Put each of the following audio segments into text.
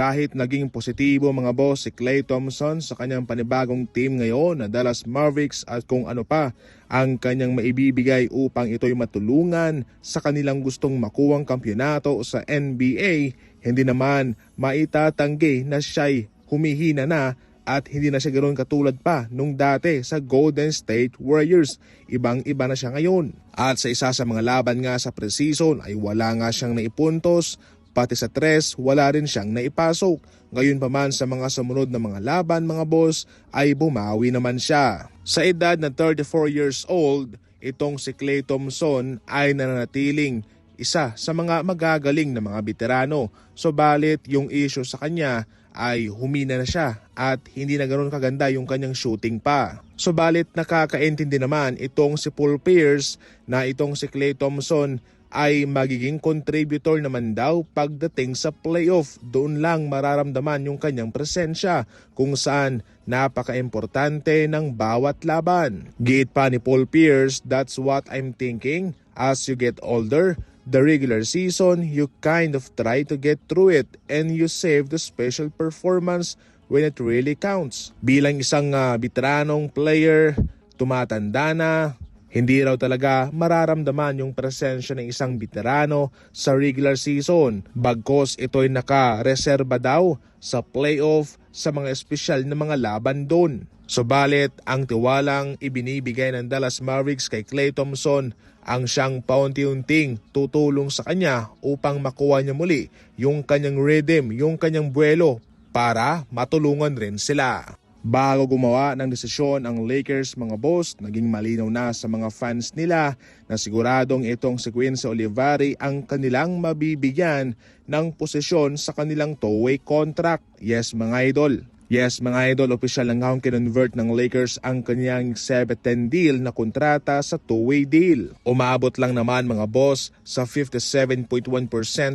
Kahit naging positibo mga boss si Klay Thompson sa kanyang panibagong team ngayon na Dallas Mavericks at kung ano pa ang kanyang maibibigay upang ito'y matulungan sa kanilang gustong makuwang kampyonato sa NBA, hindi naman maitatanggi na siya'y humihina na at hindi na siya ganoon katulad pa nung dati sa Golden State Warriors. Ibang-iba na siya ngayon. At sa isa sa mga laban nga sa preseason ay wala nga siyang naipuntos, pati sa tres wala rin siyang naipasok. Ngayon pa man sa mga sumunod na mga laban mga boss ay bumawi naman siya. Sa edad na 34 years old, itong si Klay Thompson ay nananatiling isa sa mga magagaling na mga veterano. Subalit yung issue sa kanya ay humina na siya at hindi na ganoon kaganda yung kanyang shooting pa. Subalit nakakaintindi naman itong si Paul Pierce na itong si Klay Thompson ay magiging contributor naman daw pagdating sa playoff. Doon lang mararamdaman yung kanyang presensya kung saan napaka-importante ng bawat laban. Giit pa ni Paul Pierce, that's what I'm thinking. As you get older, the regular season, you kind of try to get through it and you save the special performance when it really counts. Bilang isang veteranong player, tumatanda na, hindi raw talaga mararamdaman yung presensya ng isang veterano sa regular season. Bagkos ito'y naka-reserba daw sa playoff sa mga espesyal na mga laban doon. Subalit ang tiwalang ibinibigay ng Dallas Mavericks kay Klay Thompson ang siyang paunti-unting tutulong sa kanya upang makuha niya muli yung kanyang rhythm, yung kanyang buwelo para matulungan rin sila. Bago gumawa ng desisyon ang Lakers mga boss, naging malinaw na sa mga fans nila na siguradong itong si Quincy Olivari ang kanilang mabibigyan ng posisyon sa kanilang two-way contract. Yes mga idol. Yes mga idol, opisyal na nga kinonvert ng Lakers ang kanyang 7-10 deal na kontrata sa two-way deal. Umabot lang naman mga boss sa 57.1%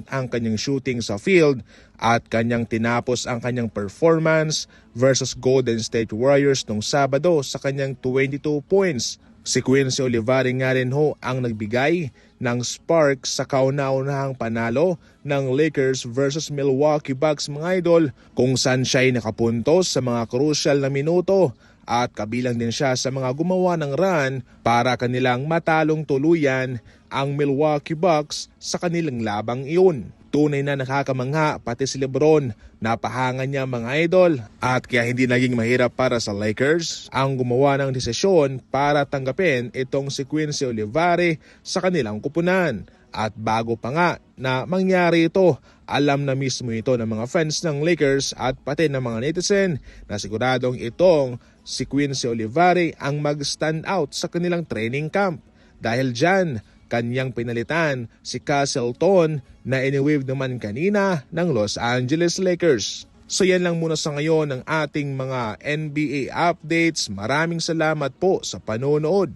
ang kanyang shooting sa field at kanyang tinapos ang kanyang performance versus Golden State Warriors nung Sabado sa kanyang 22 points. Si Quincy Olivari nga rin ho ang nagbigay ng spark sa kauna-unahang panalo ng Lakers versus Milwaukee Bucks mga idol, kung saan siya ay nakapuntos sa mga crucial na minuto at kabilang din siya sa mga gumawa ng run para kanilang matalong tuluyan ang Milwaukee Bucks sa kanilang labang iyon. Tunay na nakakamangha pati si LeBron, napahangan niya mga idol at kaya hindi naging mahirap para sa Lakers ang gumawa ng desisyon para tanggapin itong si Quincy Olivari sa kanilang kupunan. At bago pa nga na mangyari ito, alam na mismo ito ng mga fans ng Lakers at pati ng mga netizen na siguradong itong si Quincy Olivari ang mag-stand out sa kanilang training camp. Dahil dyan, kanyang pinalitan si Castleton na iniwave naman kanina ng Los Angeles Lakers. So yan lang muna sa ngayon ng ating mga NBA updates. Maraming salamat po sa panonood.